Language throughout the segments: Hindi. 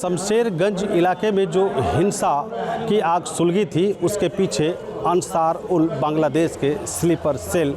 शमशेरगंज इलाके में जो हिंसा की आग सुलगी थी उसके पीछे अंसार उल बांग्लादेश के स्लीपर सेल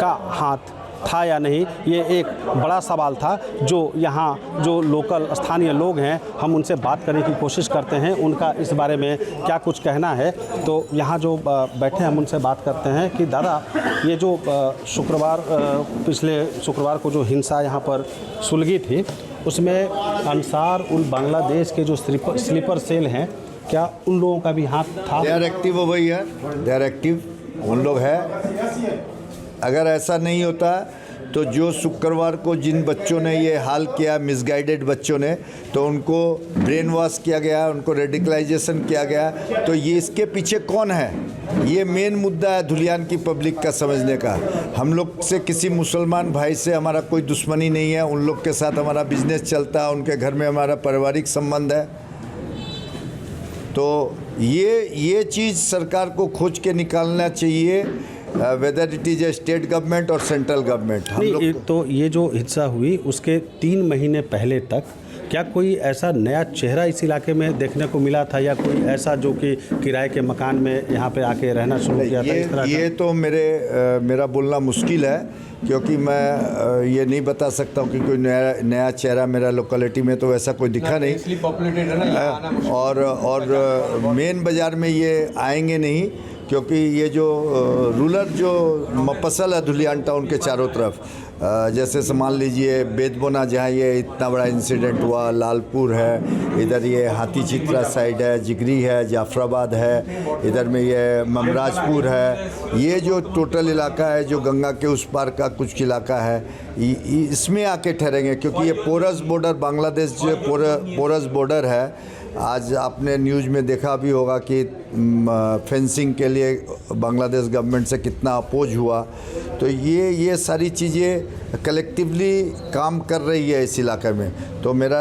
का हाथ था या नहीं, ये एक बड़ा सवाल था जो यहाँ जो लोकल स्थानीय लोग हैं हम उनसे बात करने की कोशिश करते हैं, उनका इस बारे में क्या कुछ कहना है। तो यहाँ जो बैठे हैं हम उनसे बात करते हैं कि दादा ये जो पिछले शुक्रवार को जो हिंसा यहाँ पर सुलगी थी उसमें अंसार उल बांग्लादेश के जो स्लीपर सेल हैं क्या उन लोगों का भी हाथ था? दे आर एक्टिव हो भैया, दे आर एक्टिव, उन लोग हैं। अगर ऐसा नहीं होता तो जो शुक्रवार को जिन बच्चों ने ये हाल किया, मिसगाइडेड बच्चों ने, तो उनको ब्रेन वॉश किया गया, उनको रेडिकलाइजेशन किया गया, तो ये इसके पीछे कौन है, ये मेन मुद्दा है धुलियान की पब्लिक का समझने का। हम लोग से किसी मुसलमान भाई से हमारा कोई दुश्मनी नहीं है, उन लोग के साथ हमारा बिजनेस चलता है, उनके घर में हमारा पारिवारिक संबंध है। तो ये चीज़ सरकार को खोज के निकालना चाहिए, whether it is a state government और सेंट्रल गवर्नमेंट। हम लोग तो ये जो हिंसा हुई उसके 3 महीने पहले तक क्या कोई ऐसा नया चेहरा इस इलाके में देखने को मिला था या कोई ऐसा जो कि किराए के मकान में यहाँ पे आके रहना शुरू किया था इस तरह? ये तो मेरा बोलना मुश्किल है क्योंकि मैं ये नहीं बता सकता हूँ कि कोई नया चेहरा मेरा लोकेलिटी में तो वैसा कोई दिखा नहीं। और मेन बाज़ार में ये आएंगे नहीं क्योंकि ये जो रूरल जो मफसल है धुलियान टाउन के चारों तरफ, जैसे मान लीजिए बेदबोना जहाँ ये इतना बड़ा इंसिडेंट हुआ, लालपुर है, इधर ये हाथी चित्रा साइड है, जिगरी है, जाफराबाद है, इधर में ये ममराजपुर है, ये जो टोटल इलाका है जो गंगा के उस पार का कुछ इलाका है इसमें आके ठहरेंगे क्योंकि ये पोरस बॉर्डर, बांग्लादेश जो पोरस बॉर्डर है। आज आपने न्यूज़ में देखा भी होगा कि फेंसिंग के लिए बांग्लादेश गवर्नमेंट से कितना अपोज हुआ। तो ये सारी चीज़ें कलेक्टिवली काम कर रही है इस इलाके में। तो मेरा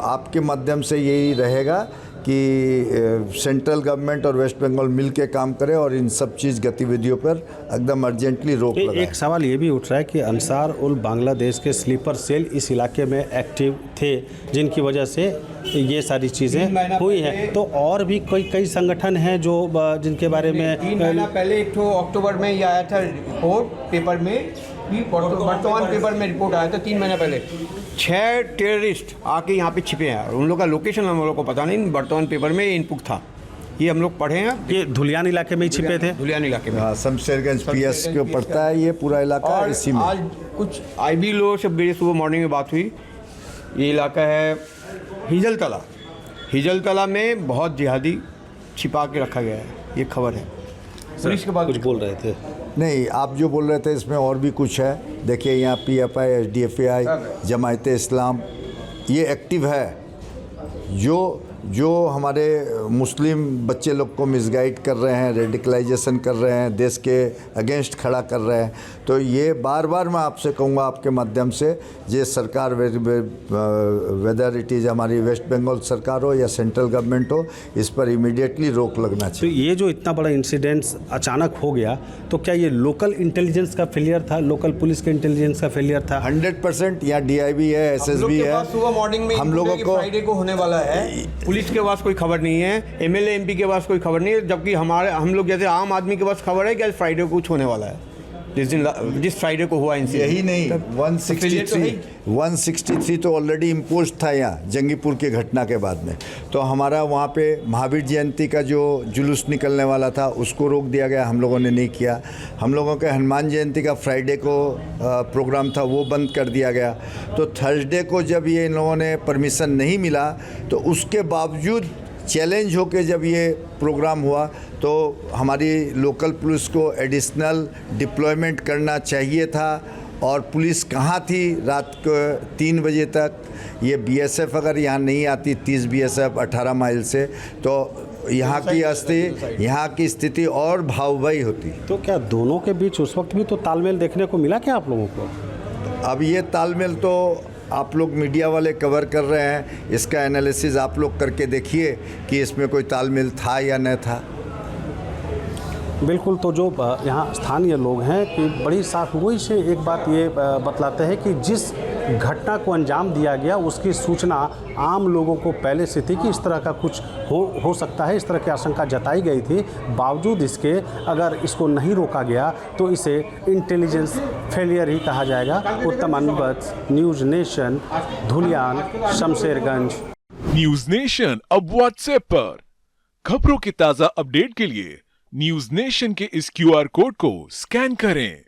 आपके माध्यम से यही रहेगा कि सेंट्रल गवर्नमेंट और वेस्ट बंगाल मिल के काम करे और इन सब चीज़ गतिविधियों पर एकदम अर्जेंटली रोक लगाए। एक सवाल ये भी उठ रहा है कि अंसार उल बांग्लादेश के स्लीपर सेल इस इलाके में एक्टिव थे जिनकी वजह से ये सारी चीज़ें हुई हैं। तो और भी कई संगठन हैं जो जिनके बारे में 3 महीना पहले एक तो अक्टूबर में ये आया था रिपोर्ट पेपर में, वर्तमान पेपर में रिपोर्ट आया था 3 महीने पहले। 6 टेररिस्ट आके यहाँ पे छिपे हैं, उन लोग का लोकेशन हम लोग को पता नहीं, वर्तमान पेपर में इनपुट था, ये हम लोग पढ़े हैं। ये धुलियान इलाके में ही छिपे थे, धुलियान इलाके में। शमशेरगंज पीएस को पड़ता है ये पूरा इलाका इसी में। आज कुछ आईबी लोग से मेरी सुबह मॉर्निंग में बात हुई, ये इलाका है हिजलतला में बहुत जिहादी छिपा के रखा गया है, ये खबर है। पुलिस के बाद कुछ बोल रहे थे? नहीं, आप जो बोल रहे थे इसमें और भी कुछ है। देखिए यहाँ PFI, SDFI, जमायत इस्लाम ये एक्टिव है, जो हमारे मुस्लिम बच्चे लोग को मिसगाइड कर रहे हैं, रेडिकलाइजेशन कर रहे हैं, देश के अगेंस्ट खड़ा कर रहे हैं। तो ये बार बार मैं आपसे कहूँगा आपके माध्यम से, ये सरकार वेदर इट इज़ हमारी वेस्ट बंगाल सरकार हो या सेंट्रल गवर्नमेंट हो, इस पर इमीडिएटली रोक लगना चाहिए। तो ये जो इतना बड़ा इंसिडेंट्स अचानक हो गया तो क्या ये लोकल इंटेलिजेंस का फेलियर था, लोकल पुलिस के इंटेलिजेंस का फेलियर था? 100% यहाँ DIB है, SSB है। सुबह मॉर्निंग में हम लोगों को फ्राइडे को होने वाला है, पुलिस के पास कोई खबर नहीं है, MLA MP के पास कोई खबर नहीं है, जबकि हम लोग जैसे आम आदमी के पास खबर है कि आज फ्राइडे को कुछ होने वाला है। जिस फ्राइडे को हुआ इंसिडेंट, यही नहीं 163 तो ऑलरेडी इम्पोज था यहाँ जंगीपुर की घटना के बाद में। तो हमारा वहाँ पे महावीर जयंती का जो जुलूस निकलने वाला था उसको रोक दिया गया, हम लोगों ने नहीं किया। हम लोगों के हनुमान जयंती का फ्राइडे को प्रोग्राम था वो बंद कर दिया गया। तो थर्सडे को जब ये इन लोगों ने परमिशन नहीं मिला तो उसके बावजूद चैलेंज होके जब ये प्रोग्राम हुआ तो हमारी लोकल पुलिस को एडिशनल डिप्लॉयमेंट करना चाहिए था। और पुलिस कहाँ थी रात को 3 बजे तक? ये BSF अगर यहाँ नहीं आती 30 BSF 18 माइल से, तो यहाँ की स्थिति और भावुक होती। तो क्या दोनों के बीच उस वक्त भी तो तालमेल देखने को मिला क्या आप लोगों को? अब ये तालमेल तो आप लोग मीडिया वाले कवर कर रहे हैं, इसका एनालिसिस आप लोग करके देखिए कि इसमें कोई तालमेल था या नहीं था। बिल्कुल। तो जो यहाँ स्थानीय लोग हैं कि बड़ी साफ गोई से एक बात ये बतलाते हैं कि जिस घटना को अंजाम दिया गया उसकी सूचना आम लोगों को पहले से थी कि इस तरह का कुछ हो सकता है, इस तरह की आशंका जताई गई थी। बावजूद इसके अगर इसको नहीं रोका गया तो इसे इंटेलिजेंस फेलियर ही कहा जाएगा। उत्तम अनबत, news nation, Dhuliyan, Shamsherganj. News nation अब व्हाट्सएप पर खबरों के ताजा अपडेट के लिए न्यूज नेशन के इस QR कोड को स्कैन करें।